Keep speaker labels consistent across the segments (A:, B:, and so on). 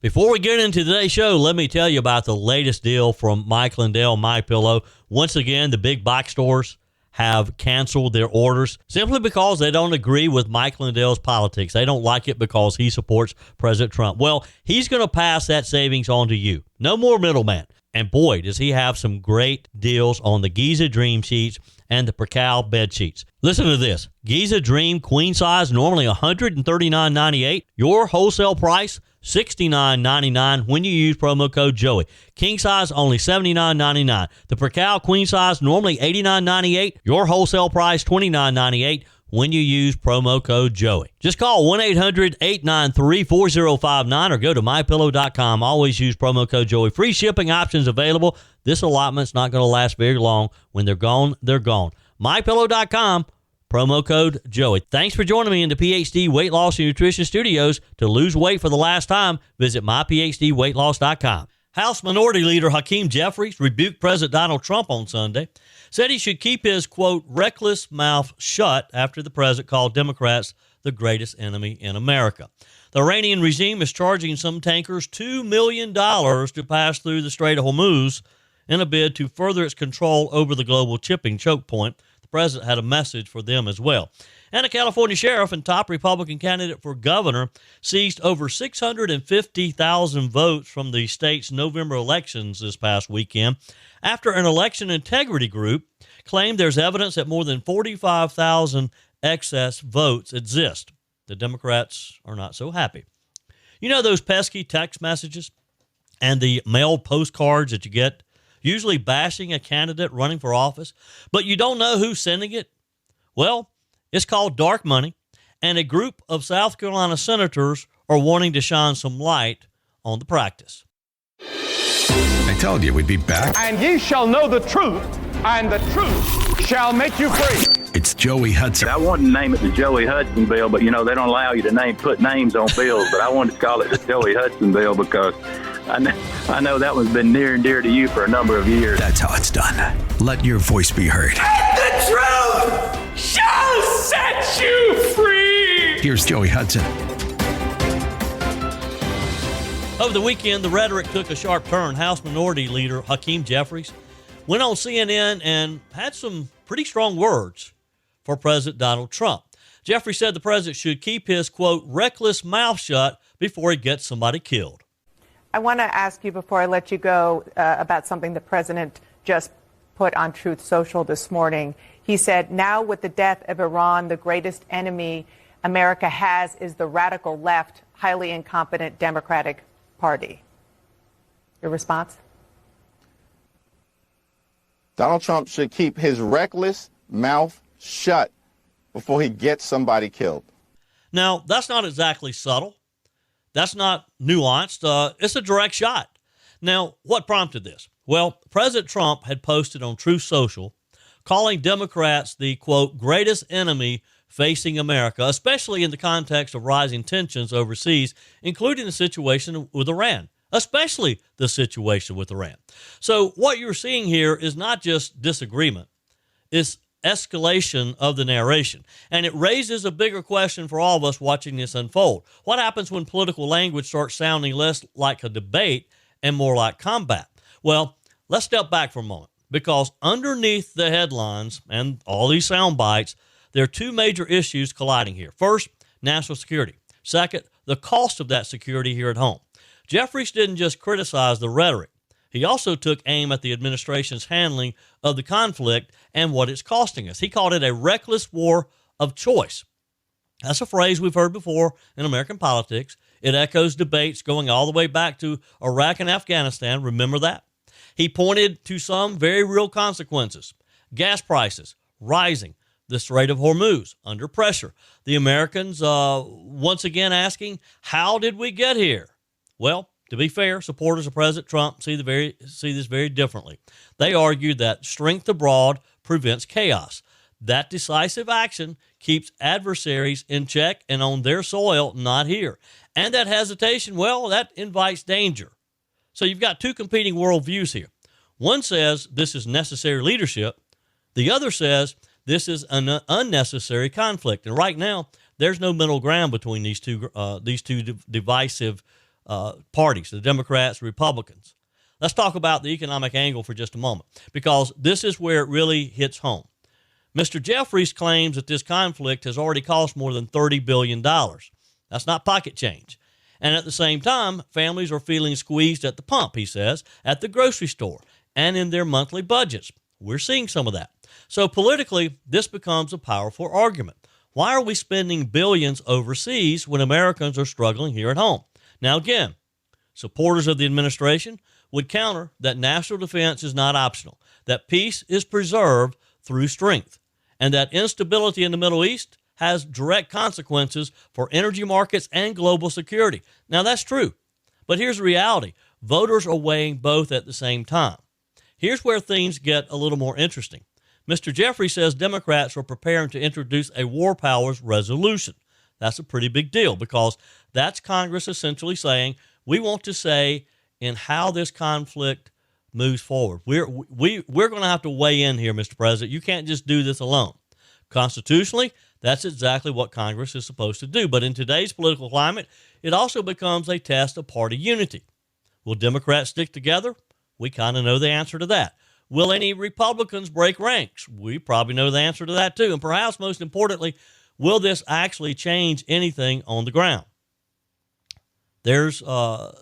A: Before we get into today's show, let me tell you about the latest deal from Mike Lindell, MyPillow. Once again, the big box stores have canceled their orders simply because they don't agree with Mike Lindell's politics. They don't like it because he supports President Trump. Well, he's going to pass that savings on to you. No more middleman. And boy, does he have some great deals on the Giza Dream sheets and the Percal bed sheets. Listen to this. Giza Dream queen size, normally $139.98. Your wholesale price, $69.99 when you use promo code Joey. King size, only $79.99. The Percal queen size, normally $89.98. Your wholesale price, $29.98 when you use promo code Joey. Just call 1-800-893-4059 or go to mypillow.com. Always use promo code Joey. Free shipping options available. This allotment's not going to last very long. When they're gone, they're gone. mypillow.com, promo code Joey. Thanks for joining me in the PhD Weight Loss and Nutrition Studios. To lose weight for the last time, visit myphdweightloss.com. House Minority Leader Hakeem Jeffries rebuked President Donald Trump on Sunday, said he should keep his, quote, reckless mouth shut after the president called Democrats the greatest enemy in America. The Iranian regime is charging some tankers $2 million to pass through the Strait of Hormuz in a bid to further its control over the global shipping choke point. The president had a message for them as well. And a California sheriff and top Republican candidate for governor seized over 650,000 votes from the state's November elections this past weekend after an election integrity group claimed there's evidence that more than 45,000 excess votes exist. The Democrats are not so happy. You know those pesky text messages and the mailed postcards that you get, usually bashing a candidate running for office, but you don't know who's sending it? Well, it's called dark money, and a group of South Carolina senators are wanting to shine some light on the practice.
B: I told you we'd be back.
C: And ye shall know the truth, and the truth shall make you free.
B: It's Joey Hudson.
D: I wanted to name it the Joey Hudson bill, but, they don't allow you to put names on bills, but I wanted to call it the Joey Hudson bill because I know that one's been near and dear to you for a number of years.
B: That's how it's done. Let your voice be heard.
C: And the truth shall set you free.
B: Here's Joey Hudson.
A: Over the weekend, the rhetoric took a sharp turn. House Minority Leader Hakeem Jeffries went on CNN and had some pretty strong words for President Donald Trump. Jeffries said the president should keep his, quote, reckless mouth shut before he gets somebody killed.
E: I want to ask you before I let you go about something the president just put on Truth Social this morning. He said, now with the death of Iran, the greatest enemy America has is the radical left, highly incompetent Democratic Party. Your response?
F: Donald Trump should keep his reckless mouth shut before he gets somebody killed.
A: Now, that's not exactly subtle. That's not nuanced. It's a direct shot. Now, what prompted this? Well, President Trump had posted on Truth Social calling Democrats the, quote, greatest enemy facing America, especially in the context of rising tensions overseas, including the situation with Iran, especially the situation with Iran. So what you're seeing here is not just disagreement, it's escalation of the narration. And it raises a bigger question for all of us watching this unfold. What happens when political language starts sounding less like a debate and more like combat? Well, let's step back for a moment, because underneath the headlines and all these sound bites, there are two major issues colliding here. First, national security. Second, the cost of that security here at home. Jeffries didn't just criticize the rhetoric. He also took aim at the administration's handling of the conflict and what it's costing us. He called it a reckless war of choice. That's a phrase we've heard before in American politics. It echoes debates going all the way back to Iraq and Afghanistan. Remember that? He pointed to some very real consequences. Gas prices rising. The Strait of Hormuz under pressure. The Americans once again asking, how did we get here? Well, to be fair, supporters of President Trump see this very differently. They argued that strength abroad prevents chaos. That decisive action keeps adversaries in check and on their soil, not here. And that hesitation, well, that invites danger. So you've got two competing worldviews here. One says this is necessary leadership. The other says this is an unnecessary conflict. And right now, there's no middle ground between these two divisive parties, the Democrats, Republicans. Let's talk about the economic angle for just a moment, because this is where it really hits home. Mr. Jeffries claims that this conflict has already cost more than $30 billion. That's not pocket change. And at the same time, families are feeling squeezed at the pump, he says, at the grocery store, and in their monthly budgets. We're seeing some of that. So politically, this becomes a powerful argument. Why are we spending billions overseas when Americans are struggling here at home? Now, again, supporters of the administration would counter that national defense is not optional, that peace is preserved through strength, and that instability in the Middle East has direct consequences for energy markets and global security. Now, that's true. But here's the reality. Voters are weighing both at the same time. Here's where things get a little more interesting. Mr. Jeffrey says Democrats are preparing to introduce a war powers resolution. That's a pretty big deal, because that's Congress essentially saying we want to say in how this conflict moves forward. We're going to have to weigh in here, Mr. President. You can't just do this alone. Constitutionally, that's exactly what Congress is supposed to do. But in today's political climate, it also becomes a test of party unity. Will Democrats stick together? We kind of know the answer to that. Will any Republicans break ranks? We probably know the answer to that too. And perhaps most importantly, will this actually change anything on the ground? There's the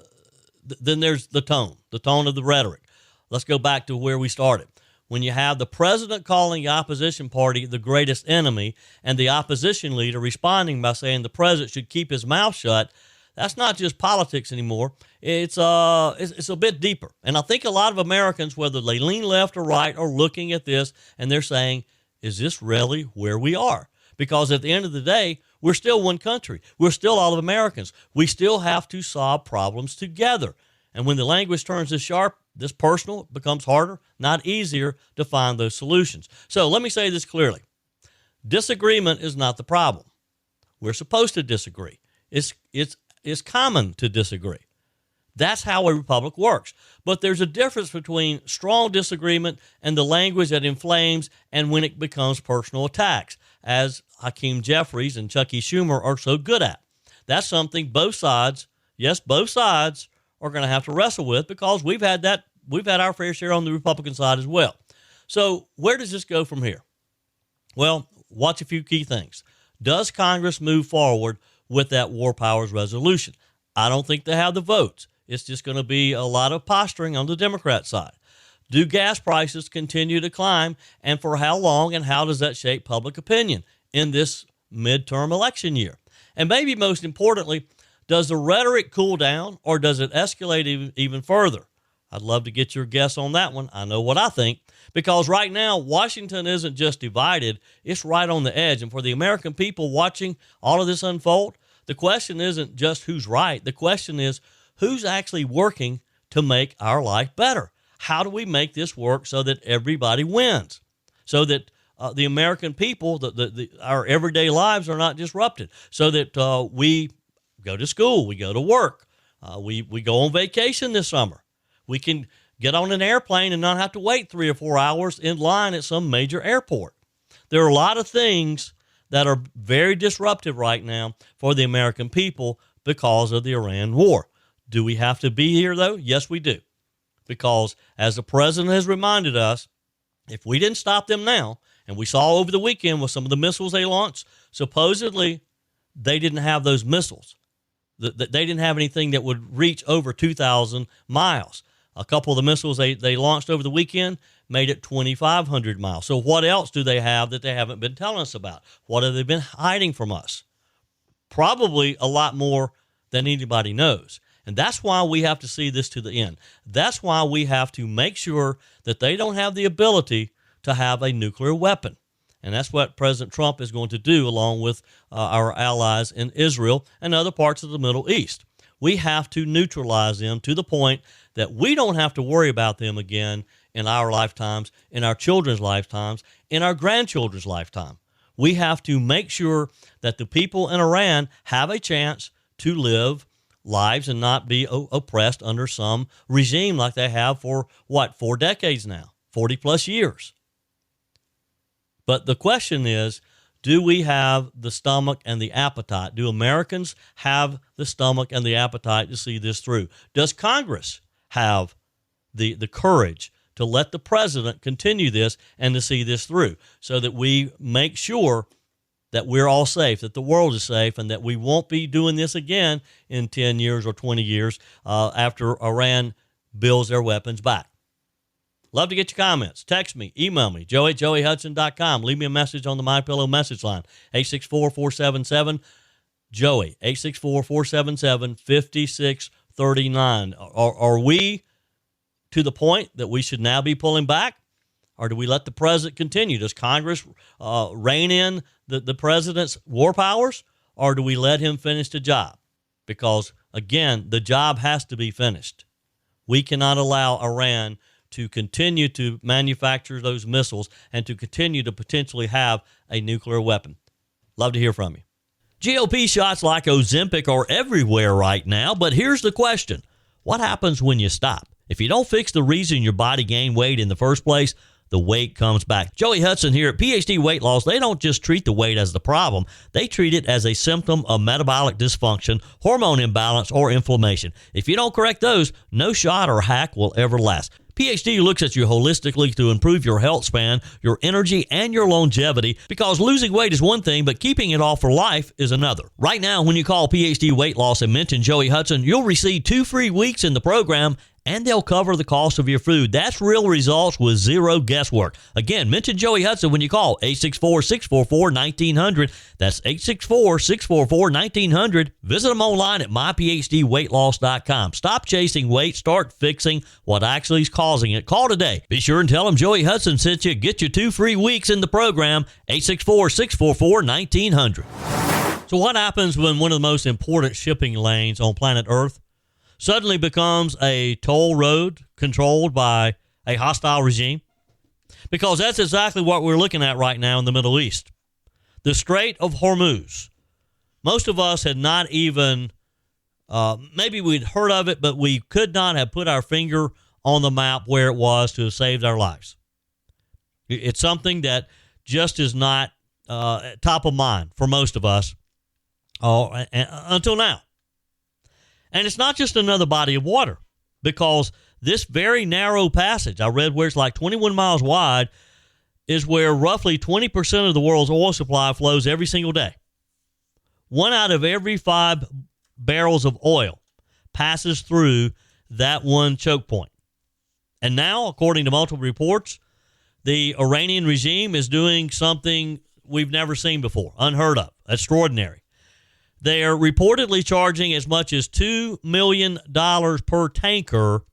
A: tone of the rhetoric. Let's go back to where we started. When you have the president calling the opposition party the greatest enemy and the opposition leader responding by saying the president should keep his mouth shut, that's not just politics anymore. It's a bit deeper. And I think a lot of Americans, whether they lean left or right, are looking at this and they're saying, is this really where we are? Because at the end of the day, we're still one country. We're still all of Americans. We still have to solve problems together. And when the language turns this sharp, this personal, becomes harder, not easier to find those solutions. So let me say this clearly. Disagreement is not the problem. We're supposed to disagree. It's common to disagree. That's how a republic works. But there's a difference between strong disagreement and the language that inflames and when it becomes personal attacks, as Hakeem Jeffries and Chuck Schumer are so good at. That's something both sides, yes, both sides are going to have to wrestle with, because we've had our fair share on the Republican side as well. So where does this go from here? Well, watch a few key things. Does Congress move forward with that war powers resolution? I don't think they have the votes. It's just going to be a lot of posturing on the Democrat side. Do gas prices continue to climb, and for how long, and how does that shape public opinion in this midterm election year? And maybe most importantly, does the rhetoric cool down, or does it escalate even further? I'd love to get your guess on that one. I know what I think, because right now, Washington isn't just divided, it's right on the edge. And for the American people watching all of this unfold, the question isn't just who's right. The question is, who's actually working to make our life better? How do we make this work so that everybody wins? So that the American people, our everyday lives are not disrupted. So that we go to school, we go to work, we go on vacation this summer. We can get on an airplane and not have to wait 3 or 4 hours in line at some major airport. There are a lot of things that are very disruptive right now for the American people because of the Iran war. Do we have to be here, though? Yes, we do. Because as the president has reminded us, if we didn't stop them now, and we saw over the weekend with some of the missiles they launched, supposedly they didn't have those missiles. They didn't have anything that would reach over 2,000 miles. A couple of the missiles they launched over the weekend made it 2,500 miles. So what else do they have that they haven't been telling us about? What have they been hiding from us? Probably a lot more than anybody knows. And that's why we have to see this to the end. That's why we have to make sure that they don't have the ability to have a nuclear weapon. And that's what President Trump is going to do along with our allies in Israel and other parts of the Middle East. We have to neutralize them to the point that we don't have to worry about them again in our lifetimes, in our children's lifetimes, in our grandchildren's lifetime. We have to make sure that the people in Iran have a chance to live lives and not be oppressed under some regime like they have for, 4 decades now, 40 plus years. But the question is, Do we have the stomach and the appetite? Do Americans have the stomach and the appetite to see this through? Does Congress have the courage to let the president continue this and to see this through so that we make sure that we're all safe, that the world is safe, and that we won't be doing this again in 10 years or 20 years after Iran builds their weapons back? Love to get your comments. Text me, email me, joey@joeyhudson.com. Leave me a message on the MyPillow message line, 864-477-JOEY, 864-477-5639. Are we to the point that we should now be pulling back? Or do we let the president continue? Does Congress rein in the president's war powers? Or do we let him finish the job? Because, again, the job has to be finished. We cannot allow Iran to continue to manufacture those missiles and to continue to potentially have a nuclear weapon. Love to hear from you. GOP shots like Ozempic are everywhere right now, but here's the question. What happens when you stop? If you don't fix the reason your body gained weight in the first place, the weight comes back. Joey Hudson here at PhD Weight Loss. They don't just treat the weight as the problem. They treat it as a symptom of metabolic dysfunction, hormone imbalance, or inflammation. If you don't correct those, no shot or hack will ever last. PhD looks at you holistically to improve your health span, your energy, and your longevity, because losing weight is one thing, but keeping it off for life is another. Right now, when you call PhD Weight Loss and mention Joey Hudson, you'll receive 2 free weeks in the program, and they'll cover the cost of your food. That's real results with zero guesswork. Again, mention Joey Hudson when you call 864-644-1900. That's 864-644-1900. Visit them online at myphdweightloss.com. Stop chasing weight. Start fixing what actually is causing it. Call today. Be sure and tell them Joey Hudson sent you. Get your 2 free weeks in the program, 864-644-1900. So what happens when one of the most important shipping lanes on planet Earth suddenly becomes a toll road controlled by a hostile regime? Because that's exactly what we're looking at right now in the Middle East. The Strait of Hormuz. Most of us had not even, maybe we'd heard of it, but we could not have put our finger on the map where it was to have saved our lives. It's something that just is not top of mind for most of us until now. And it's not just another body of water, because this very narrow passage, I read where it's like 21 miles wide, is where roughly 20% of the world's oil supply flows every single day. 1 out of every 5 barrels of oil passes through that one choke point. And now, according to multiple reports, the Iranian regime is doing something we've never seen before, unheard of, extraordinary. They are reportedly charging as much as $2 million per tanker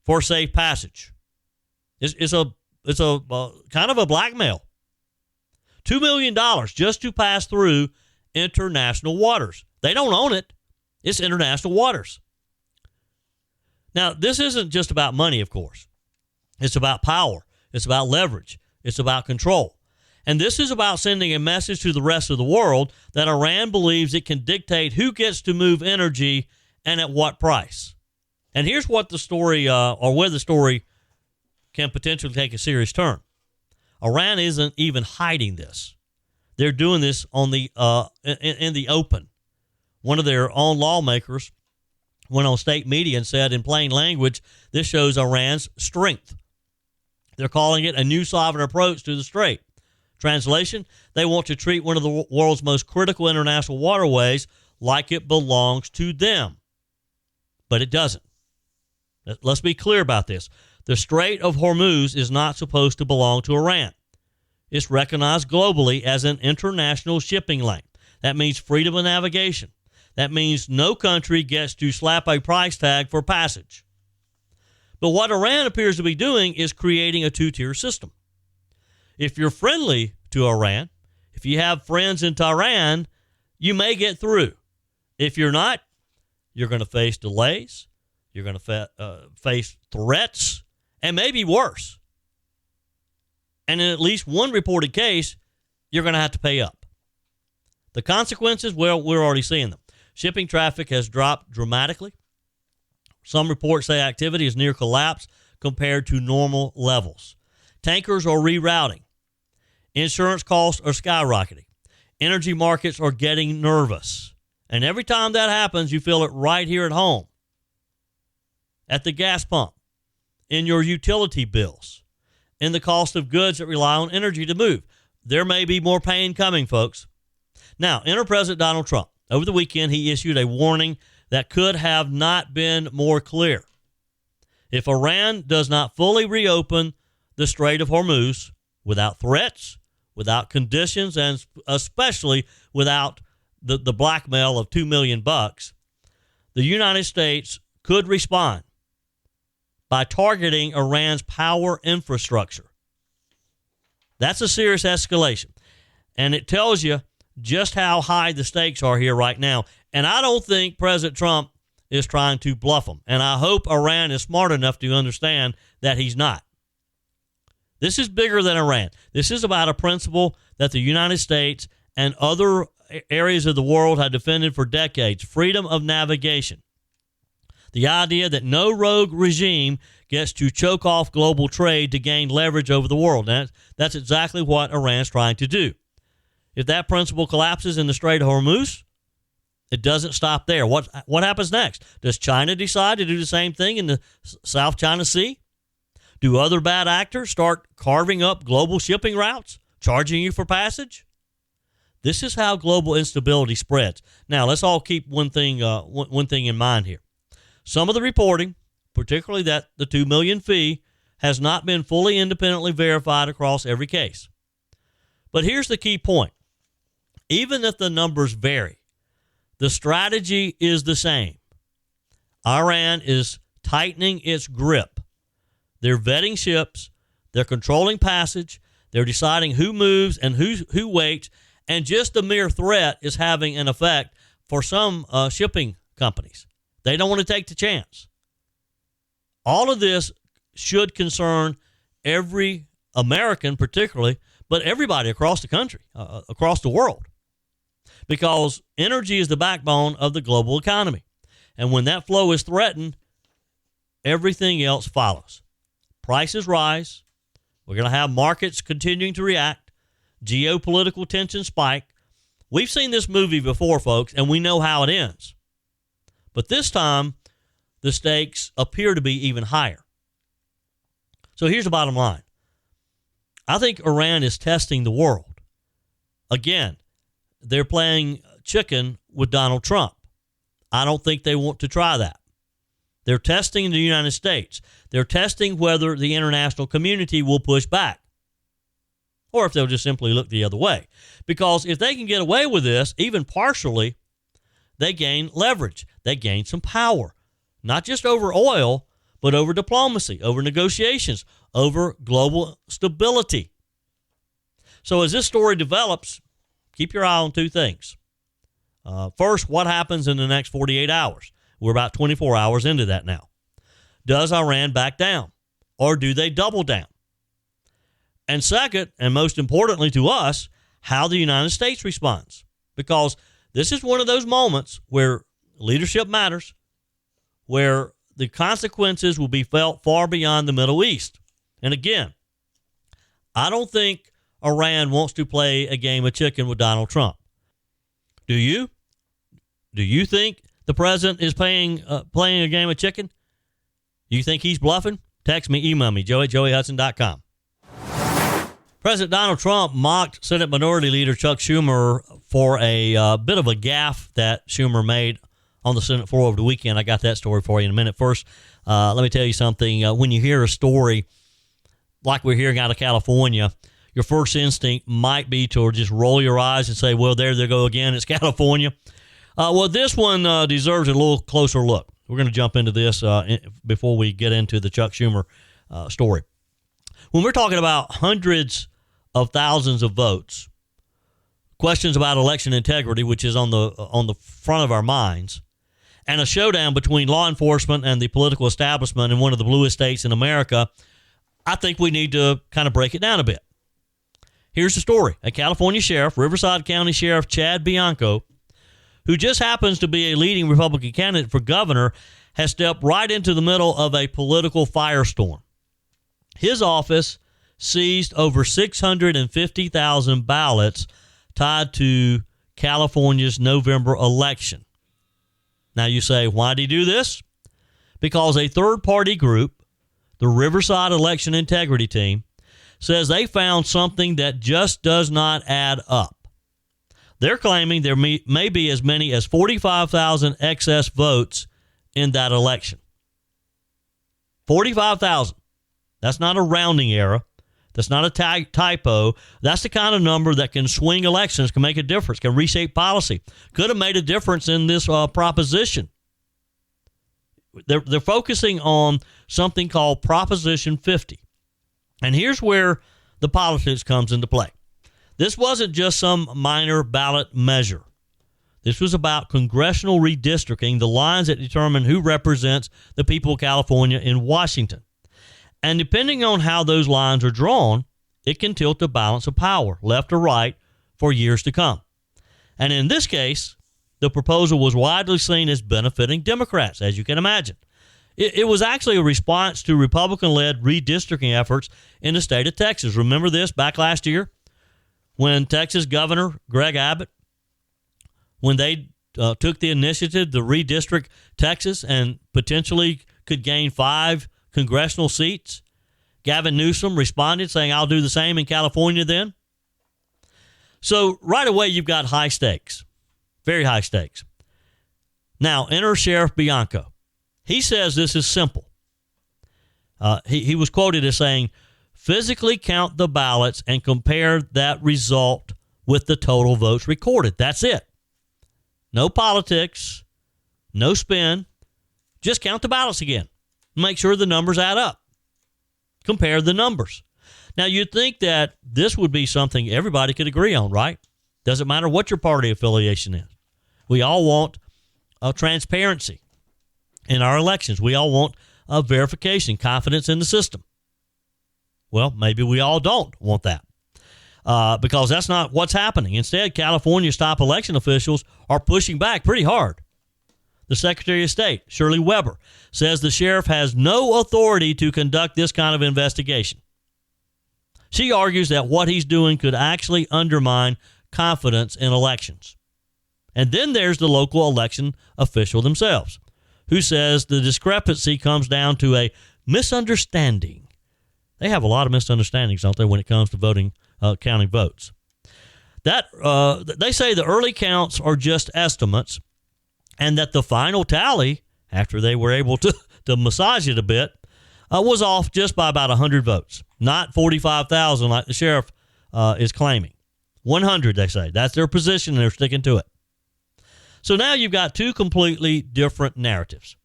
A: for safe passage. It's a kind of a blackmail. $2 million just to pass through international waters. They don't own it. It's international waters. Now, this isn't just about money, of course. It's about power. It's about leverage. It's about control. And this is about sending a message to the rest of the world that Iran believes it can dictate who gets to move energy and at what price. And here's what the story, or where the story can potentially take a serious turn. Iran isn't even hiding this. They're doing this on the in the open. One of their own lawmakers went on state media and said in plain language, this shows Iran's strength. They're calling it a new sovereign approach to the strait. Translation, they want to treat one of the world's most critical international waterways like it belongs to them. But it doesn't. Let's be clear about this. The Strait of Hormuz is not supposed to belong to Iran. It's recognized globally as an international shipping lane. That means freedom of navigation. That means no country gets to slap a price tag for passage. But what Iran appears to be doing is creating a 2-tier system. If you're friendly to Iran, if you have friends in Tehran, you may get through. If you're not, you're going to face delays, you're going to face threats, and maybe worse. And in at least one reported case, you're going to have to pay up. The consequences, well, we're already seeing them. Shipping traffic has dropped dramatically. Some reports say activity is near collapse compared to normal levels. Tankers are rerouting. Insurance costs are skyrocketing. energy markets are getting nervous. And every time that happens, you feel it right here at home, at the gas pump, in your utility bills, in the cost of goods that rely on energy to move. There may be more pain coming, folks. Now, enter President Donald Trump. Over the weekend, he issued a warning that could have not been more clear. If Iran does not fully reopen the Strait of Hormuz without threats, without conditions, and especially without the blackmail of $2 million, the United States could respond by targeting Iran's power infrastructure. That's a serious escalation. And it tells you just how high the stakes are here right now. And I don't think President Trump is trying to bluff them. And I hope Iran is smart enough to understand that he's not. This is bigger than Iran. This is about a principle that the United States and other areas of the world have defended for decades: freedom of navigation. The idea that no rogue regime gets to choke off global trade to gain leverage over the world. And that's exactly what Iran's trying to do. If that principle collapses in the Strait of Hormuz, it doesn't stop there. What happens next? Does China decide to do the same thing in the South China Sea? Do other bad actors start carving up global shipping routes, charging you for passage? This is how global instability spreads. Now, let's all keep one thing in mind here. Some of the reporting, particularly that the $2 million fee, has not been fully independently verified across every case. But here's the key point. Even if the numbers vary, the strategy is the same. Iran is tightening its grip. They're vetting ships. They're controlling passage. They're deciding who moves and who waits. And just the mere threat is having an effect for some shipping companies. They don't want to take the chance. All of this should concern every American particularly, but everybody across the country, across the world. Because energy is the backbone of the global economy. And when that flow is threatened, everything else follows. Prices rise. We're going to have markets continuing to react. Geopolitical tensions spike. We've seen this movie before, folks, and we know how it ends. But this time, the stakes appear to be even higher. So here's the bottom line. I think Iran is testing the world. Again, they're playing chicken with Donald Trump. I don't think they want to try that. They're testing the United States. They're testing whether the international community will push back, or if they'll just simply look the other way. Because if they can get away with this, even partially, they gain leverage. They gain some power, not just over oil, but over diplomacy, over negotiations, over global stability. So as this story develops, keep your eye on two things. First, what happens in the next 48 hours? We're about 24 hours into that now. Does Iran back down, or do they double down? And second, and most importantly to us, how the United States responds. Because this is one of those moments where leadership matters, where the consequences will be felt far beyond the Middle East. And again, I don't think Iran wants to play a game of chicken with Donald Trump. Do you? Do you think the president is playing a game of chicken? Do you think he's bluffing? Text me, email me, joe@joeyhudson.com. President Donald Trump mocked Senate Minority Leader Chuck Schumer for a bit of a gaffe that Schumer made on the Senate floor over the weekend. I got that story for you in a minute. First, let me tell you something. When you hear a story like we're hearing out of California, your first instinct might be to just roll your eyes and say, well, there they go again. It's California. Well, this one deserves a little closer look. We're going to jump into this before we get into the Chuck Schumer story. When we're talking about hundreds of thousands of votes, questions about election integrity, which is on the front of our minds, and a showdown between law enforcement and the political establishment in one of the bluest states in America, I think we need to kind of break it down a bit. Here's the story. A California sheriff, Riverside County Sheriff Chad Bianco, who just happens to be a leading Republican candidate for governor, has stepped right into the middle of a political firestorm. His office seized over 650,000 ballots tied to California's November election. Now you say, why did he do this? Because a third-party group, the Riverside Election Integrity Team, says they found something that just does not add up. They're claiming there may be as many as 45,000 excess votes in that election. 45,000. That's not a rounding error. That's not a typo. That's the kind of number that can swing elections, can make a difference, can reshape policy. Could have made a difference in this proposition. They're focusing on something called Proposition 50. And here's where the politics comes into play. This wasn't just some minor ballot measure. This was about congressional redistricting, the lines that determine who represents the people of California in Washington. And depending on how those lines are drawn, it can tilt the balance of power, left or right, for years to come. And in this case, the proposal was widely seen as benefiting Democrats, as you can imagine. It was actually a response to Republican-led redistricting efforts in the state of Texas. Remember this back last year when Texas Governor Greg Abbott, when they took the initiative to redistrict Texas and potentially could gain 5 congressional seats, Gavin Newsom responded saying, I'll do the same in California then. So right away, you've got high stakes, very high stakes. Now, enter Sheriff Bianco. He says this is simple. He was quoted as saying, physically count the ballots and compare that result with the total votes recorded. That's it. No politics, no spin. Just count the ballots again. Make sure the numbers add up. Compare the numbers. Now, you'd think that this would be something everybody could agree on, right? Doesn't matter what your party affiliation is. We all want transparency in our elections. We all want verification, confidence in the system. Well, maybe we all don't want that because that's not what's happening. Instead, California's top election officials are pushing back pretty hard. The Secretary of State, Shirley Weber, says the sheriff has no authority to conduct this kind of investigation. She argues that what he's doing could actually undermine confidence in elections. And then there's the local election official themselves, who says the discrepancy comes down to a misunderstanding. They have a lot of misunderstandings, don't they, when it comes to voting, counting votes. They say the early counts are just estimates, and that the final tally, after they were able to massage it a bit, was off just by about 100 votes, not 45,000 like the sheriff is claiming. 100, they say. That's their position, and they're sticking to it. So now you've got two completely different narratives.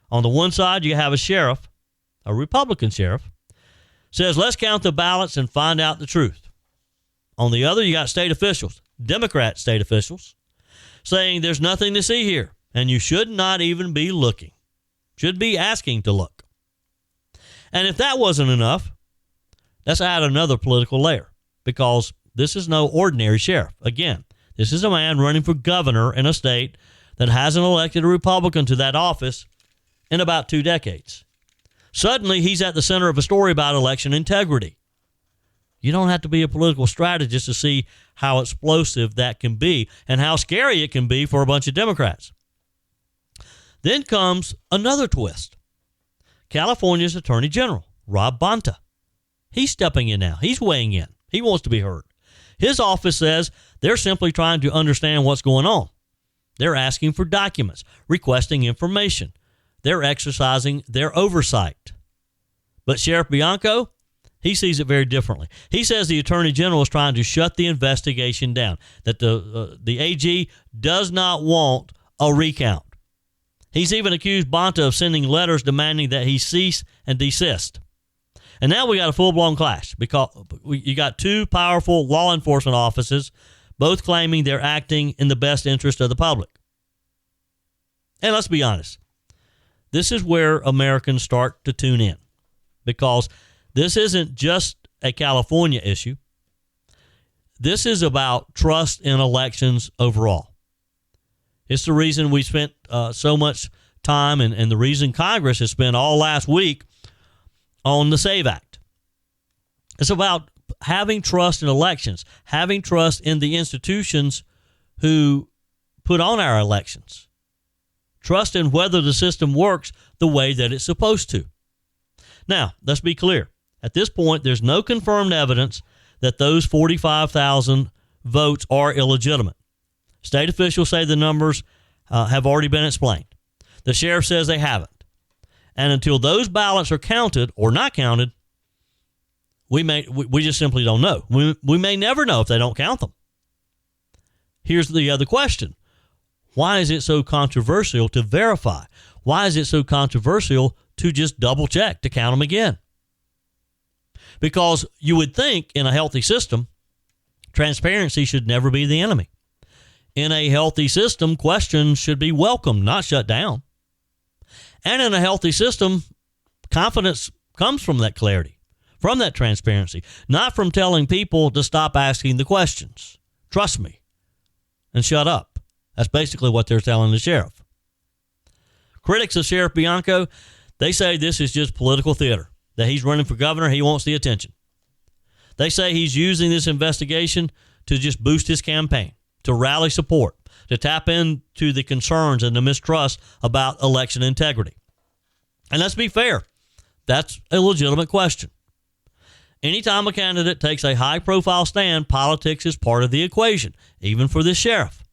A: On the one side, you have a sheriff, a Republican sheriff, says, let's count the ballots and find out the truth. On the other, you got state officials, Democrat state officials, saying there's nothing to see here, and you should not even be looking. Should be asking to look. And if that wasn't enough, let's add another political layer, because this is no ordinary sheriff. Again, this is a man running for governor in a state that hasn't elected a Republican to that office in about 2 decades. Suddenly, he's at the center of a story about election integrity. You don't have to be a political strategist to see how explosive that can be and how scary it can be for a bunch of Democrats. Then comes another twist. California's Attorney General, Rob Bonta. He's stepping in now. He's weighing in. He wants to be heard. His office says they're simply trying to understand what's going on. They're asking for documents, requesting information. They're exercising their oversight. But Sheriff Bianco, he sees it very differently. He says the Attorney General is trying to shut the investigation down, that the AG does not want a recount. He's even accused Bonta of sending letters demanding that he cease and desist. And now we got a full-blown clash because you got two powerful law enforcement offices, both claiming they're acting in the best interest of the public. And let's be honest, this is where Americans start to tune in, because this isn't just a California issue. This is about trust in elections overall. It's the reason we spent so much time and the reason Congress has spent all last week on the SAVE Act. It's about having trust in elections, having trust in the institutions who put on our elections, trust in whether the system works the way that it's supposed to. Now, let's be clear. At this point, there's no confirmed evidence that those 45,000 votes are illegitimate. State officials say the numbers have already been explained. The sheriff says they haven't. And until those ballots are counted or not counted, we just simply don't know. We may never know if they don't count them. Here's the other question. Why is it so controversial to verify? Why is it so controversial to just double check, to count them again? Because you would think in a healthy system, transparency should never be the enemy. In a healthy system, questions should be welcomed, not shut down. And in a healthy system, confidence comes from that clarity, from that transparency, not from telling people to stop asking the questions. Trust me and shut up. That's basically what they're telling the sheriff. Critics of Sheriff Bianco, they say this is just political theater, that he's running for governor. He wants the attention. They say he's using this investigation to just boost his campaign, to rally support, to tap into the concerns and the mistrust about election integrity. And let's be fair, that's a legitimate question. Anytime a candidate takes a high-profile stand, politics is part of the equation, even for this sheriff.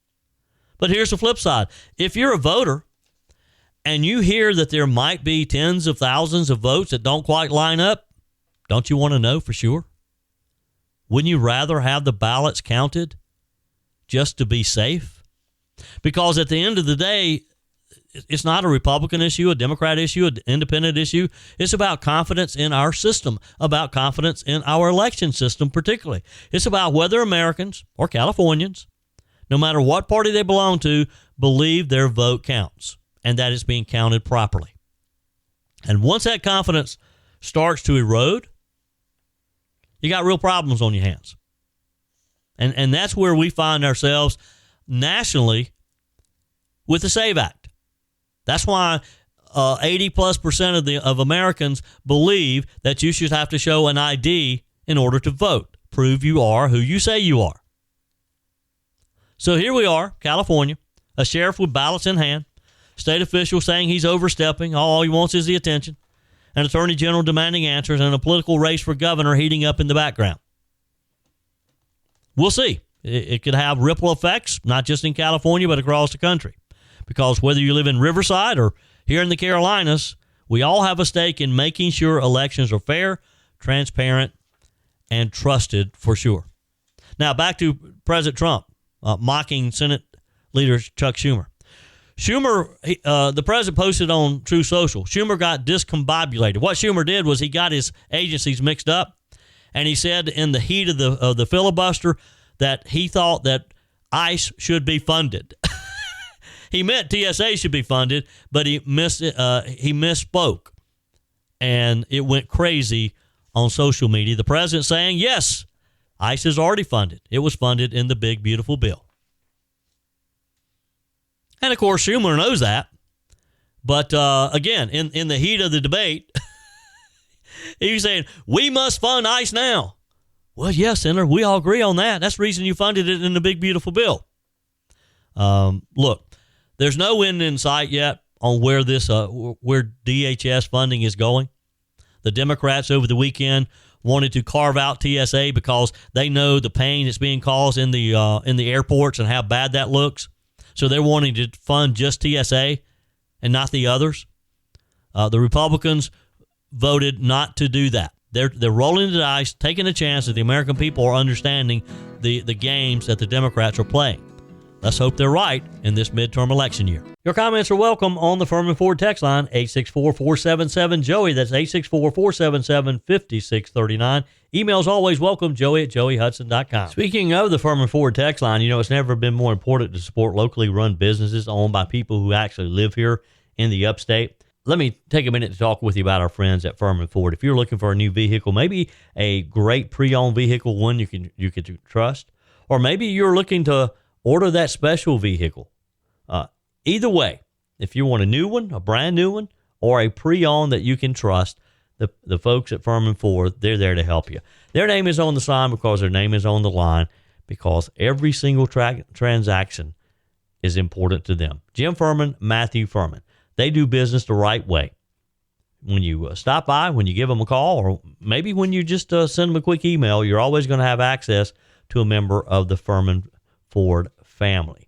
A: But here's the flip side. If you're a voter and you hear that there might be tens of thousands of votes that don't quite line up, don't you want to know for sure? Wouldn't you rather have the ballots counted just to be safe? Because at the end of the day, it's not a Republican issue, a Democrat issue, an independent issue. It's about confidence in our system, about confidence in our election system particularly. It's about whether Americans or Californians, no matter what party they belong to, believe their vote counts and that it's being counted properly. And once that confidence starts to erode, you got real problems on your hands. And that's where we find ourselves nationally with the SAVE Act. That's why 80+% of Americans believe that you should have to show an ID in order to vote. Prove you are who you say you are. So here we are, California, a sheriff with ballots in hand, state officials saying he's overstepping, all he wants is the attention, an attorney general demanding answers, and a political race for governor heating up in the background. We'll see. It could have ripple effects, not just in California, but across the country. Because whether you live in Riverside or here in the Carolinas, we all have a stake in making sure elections are fair, transparent, and trusted for sure. Now, back to President Trump mocking Senate Leader Chuck Schumer. The president posted on True Social, Schumer got discombobulated. What Schumer did was he got his agencies mixed up, and he said in the heat of the filibuster that he thought that ICE should be funded. He meant TSA should be funded, but he misspoke, and it went crazy on social media. The president saying, yes, ICE is already funded. It was funded in the big, beautiful bill. And, of course, Schumer knows that. But, again, in the heat of the debate, he was saying, we must fund ICE now. Well, yes, Senator, we all agree on that. That's the reason you funded it in the big, beautiful bill. Look. There's no end in sight yet on where where DHS funding is going. The Democrats over the weekend wanted to carve out TSA because they know the pain that's being caused in the airports and how bad that looks. So they're wanting to fund just TSA and not the others. The Republicans voted not to do that. They're rolling the dice, taking a chance that the American people are understanding the games that the Democrats are playing. Let's hope they're right in this midterm election year. Your comments are welcome on the Furman Ford text line, 864-477-JOEY. That's 864-477-5639. Emails always welcome, joey@joeyhudson.com. Speaking of the Furman Ford text line, it's never been more important to support locally run businesses owned by people who actually live here in the upstate. Let me take a minute to talk with you about our friends at Furman Ford. If you're looking for a new vehicle, maybe a great pre-owned vehicle, one you can trust, or maybe you're looking to order that special vehicle. Either way, if you want a new one, a brand new one, or a pre-owned that you can trust, the folks at Furman Ford, they're there to help you. Their name is on the sign because their name is on the line, because every single transaction is important to them. Jim Furman, Matthew Furman. They do business the right way. When you stop by, when you give them a call, or maybe when you just send them a quick email, you're always going to have access to a member of the Furman Ford family.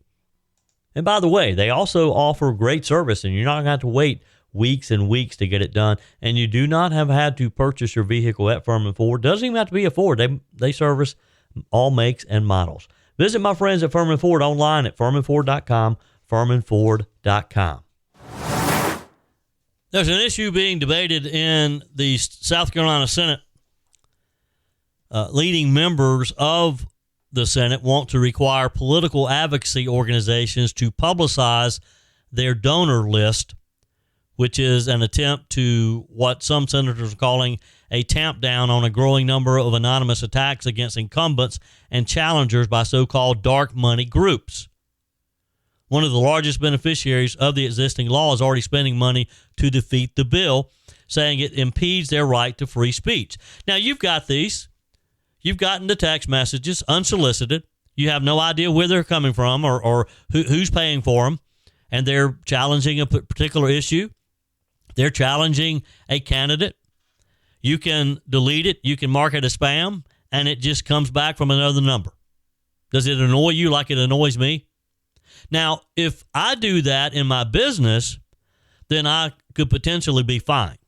A: And by the way, they also offer great service, and you're not going to have to wait weeks and weeks to get it done. And you do not have had to purchase your vehicle at Furman Ford. Doesn't even have to be a Ford. They service all makes and models. Visit my friends at Furman Ford online at furmanford.com, furmanford.com. There's an issue being debated in the South Carolina Senate. Leading members of the Senate want to require political advocacy organizations to publicize their donor list, which is an attempt to what some senators are calling a tamp down on a growing number of anonymous attacks against incumbents and challengers by so-called dark money groups. One of the largest beneficiaries of the existing law is already spending money to defeat the bill, saying it impedes their right to free speech. Now, you've got these. You've gotten the text messages unsolicited. You have no idea where they're coming from or who's paying for them, and they're challenging a particular issue. They're challenging a candidate. You can delete it. You can mark it as spam, and it just comes back from another number. Does it annoy you like it annoys me? Now, if I do that in my business, then I could potentially be fined.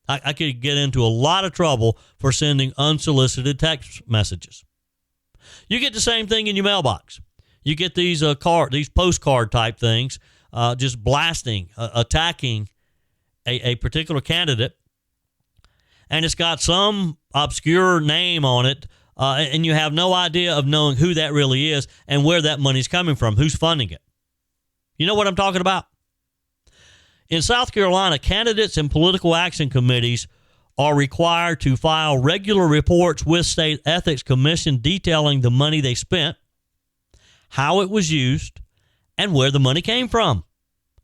A: I could get into a lot of trouble for sending unsolicited text messages. You get the same thing in your mailbox. You get these postcard type things, just blasting, attacking a particular candidate, and it's got some obscure name on it, and you have no idea of knowing who that really is and where that money's coming from, who's funding it. You know what I'm talking about? In South Carolina, candidates and political action committees are required to file regular reports with State Ethics Commission detailing the money they spent, how it was used, and where the money came from,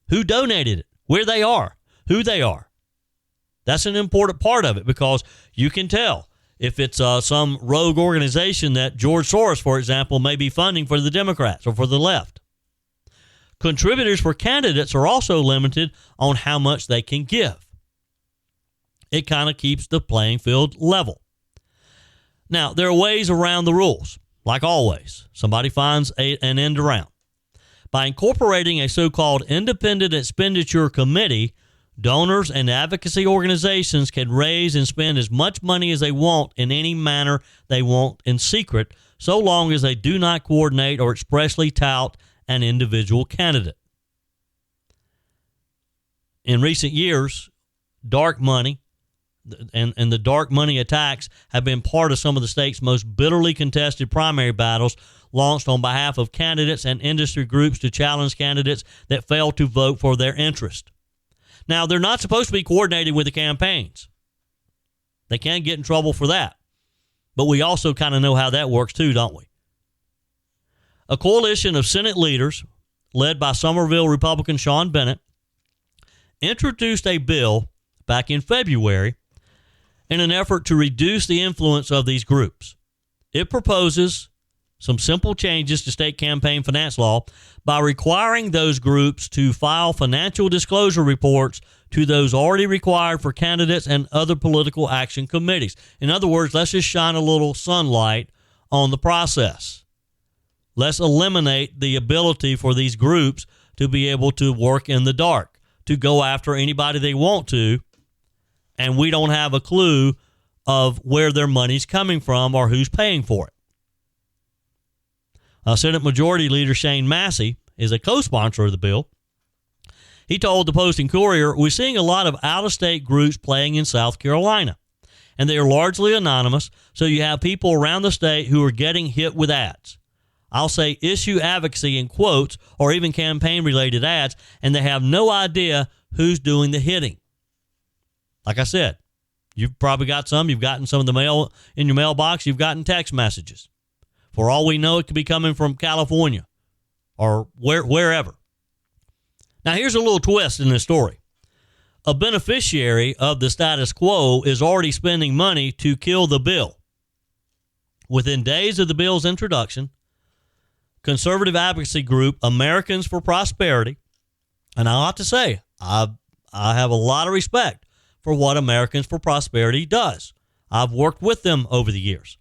A: who donated it, where they are, who they are. That's an important part of it, because you can tell if it's some rogue organization that George Soros, for example, may be funding for the Democrats or for the left. Contributors for candidates are also limited on how much they can give. It kind of keeps the playing field level. Now, there are ways around the rules. Like always, somebody finds an end around. By incorporating a so-called independent expenditure committee, donors and advocacy organizations can raise and spend as much money as they want in any manner they want in secret, so long as they do not coordinate or expressly tout an individual candidate. In recent years, dark money and the dark money attacks have been part of some of the state's most bitterly contested primary battles launched on behalf of candidates and industry groups to challenge candidates that fail to vote for their interest. Now, they're not supposed to be coordinating with the campaigns. They can get in trouble for that. But we also kind of know how that works too, don't we? A coalition of Senate leaders, led by Somerville Republican Sean Bennett, introduced a bill back in February in an effort to reduce the influence of these groups. It proposes some simple changes to state campaign finance law by requiring those groups to file financial disclosure reports to those already required for candidates and other political action committees. In other words, let's just shine a little sunlight on the process. Let's eliminate the ability for these groups to be able to work in the dark, to go after anybody they want to, and we don't have a clue of where their money's coming from or who's paying for it. Senate Majority Leader Shane Massey is a co-sponsor of the bill. He told the Post and Courier, "We're seeing a lot of out-of-state groups playing in South Carolina, and they are largely anonymous, so you have people around the state who are getting hit with ads. I'll say issue advocacy in quotes or even campaign-related ads, and they have no idea who's doing the hitting." Like I said, you've probably got some. You've gotten some of the mail in your mailbox. You've gotten text messages. For all we know, it could be coming from California or wherever. Now, here's a little twist in this story. a beneficiary of the status quo is already spending money to kill the bill. Within days of the bill's introduction, conservative advocacy group Americans for Prosperity, and I have to say, I have a lot of respect for what Americans for Prosperity does. I've worked with them over the years.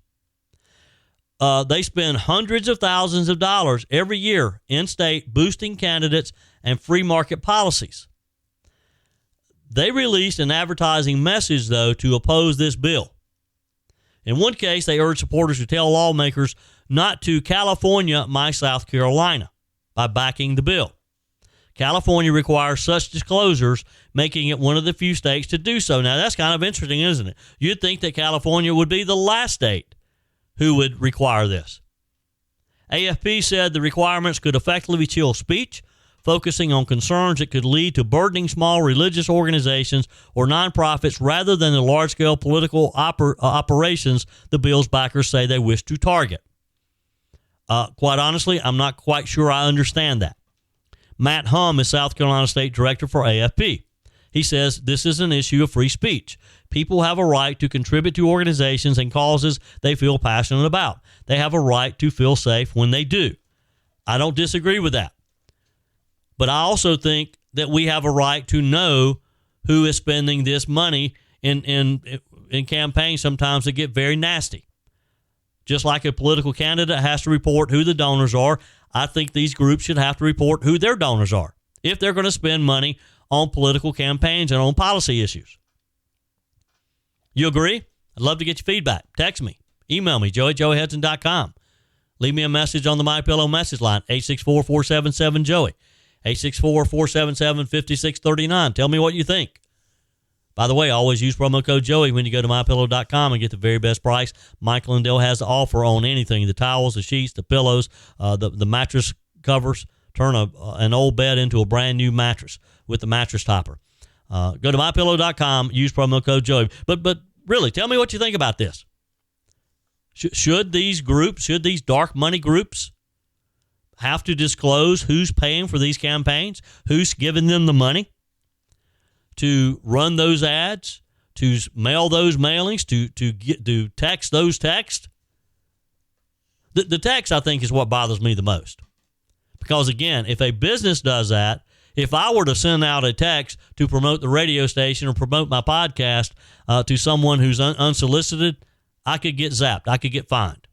A: They spend hundreds of thousands of dollars every year in state boosting candidates and free market policies. They released an advertising message, though, to oppose this bill. In one case, they urged supporters to tell lawmakers not to California my South Carolina by backing the bill. California requires such disclosures, making it one of the few states to do so. Now, that's kind of interesting, isn't it? You'd think that California would be the last state who would require this. AFP said the requirements could effectively chill speech, focusing on concerns that could lead to burdening small religious organizations or nonprofits rather than the large-scale political operations the bill's backers say they wish to target. Quite honestly, I'm not quite sure I understand that. Matt Hum is South Carolina State Director for AFP. He says this is an issue of free speech. People have a right to contribute to organizations and causes they feel passionate about. They have a right to feel safe when they do. I don't disagree with that. But I also think that we have a right to know who is spending this money in campaigns sometimes that get very nasty. Just like a political candidate has to report who the donors are, I think these groups should have to report who their donors are if they're going to spend money on political campaigns and on policy issues. You agree? I'd love to get your feedback. Text me. Email me, joey@joeyhudson.com. Leave me a message on the MyPillow message line, 864-477-JOEY. 864-477-5639. Tell me what you think. By the way, always use promo code Joey when you go to MyPillow.com and get the very best price Mike Lindell has to offer on anything. The towels, the sheets, the pillows, the mattress covers. Turn an old bed into a brand new mattress with the mattress topper. Go to MyPillow.com, use promo code Joey. But really, tell me what you think about this. Should these groups, should these dark money groups have to disclose who's paying for these campaigns, who's giving them the money to run those ads, to mail those mailings, to text those texts? The text, I think, is what bothers me the most. Because, again, if a business does that, if I were to send out a text to promote the radio station or promote my podcast to someone who's unsolicited, I could get zapped. I could get fined.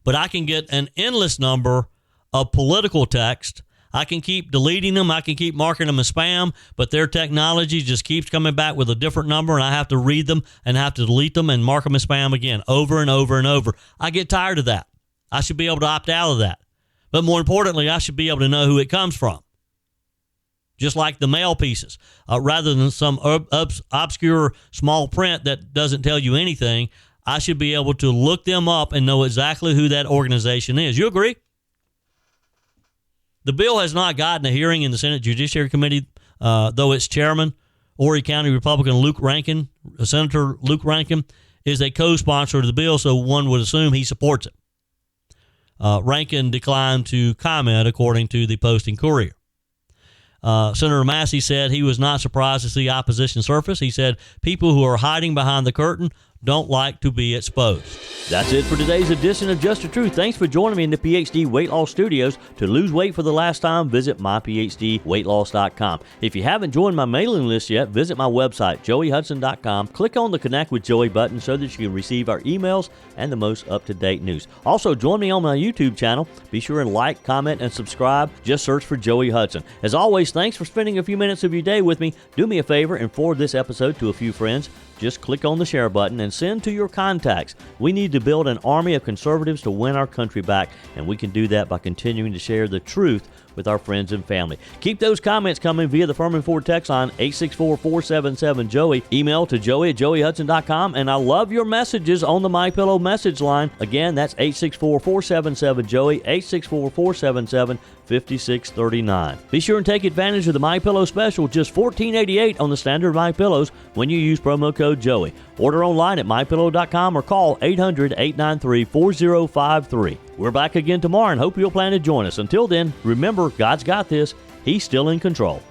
A: But I can get an endless number of political text. I can keep deleting them. I can keep marking them as spam, but their technology just keeps coming back with a different number, and I have to read them and have to delete them and mark them as spam again over and over and over. I get tired of that. I should be able to opt out of that. But more importantly, I should be able to know who it comes from. Just like the mail pieces. Rather than some obscure small print that doesn't tell you anything, I should be able to look them up and know exactly who that organization is. You agree? The bill has not gotten a hearing in the Senate Judiciary Committee, though its chairman, Horry County Republican Senator Luke Rankin, is a co-sponsor of the bill, so one would assume he supports it. Rankin declined to comment, according to the Post-Courier. Senator Massey said he was not surprised to see opposition surface. He said people who are hiding behind the curtain don't like to be exposed. That's it for today's edition of Just the Truth. Thanks for joining me in the PhD Weight Loss Studios. To lose weight for the last time, visit myphdweightloss.com. If you haven't joined my mailing list yet, visit my website, joeyhudson.com. Click on the Connect with Joey button so that you can receive our emails and the most up-to-date news. Also, join me on my YouTube channel. Be sure and like, comment, and subscribe. Just search for Joey Hudson. As always, thanks for spending a few minutes of your day with me. Do me a favor and forward this episode to a few friends. Just click on the share button and send to your contacts. We need to build an army of conservatives to win our country back, and we can do that by continuing to share the truth with our friends and family. Keep those comments coming via the Furman Ford text line, 864-477-JOEY. Email to joey@joeyhudson.com, and I love your messages on the MyPillow message line. Again, that's 864-477-JOEY, 864-477-5639. Be sure and take advantage of the MyPillow special, just $14.88 on the standard MyPillows when you use promo code Joey. Order online at mypillow.com or call 800-893-4053. We're back again tomorrow and hope you'll plan to join us. Until then, remember, God's got this. He's still in control.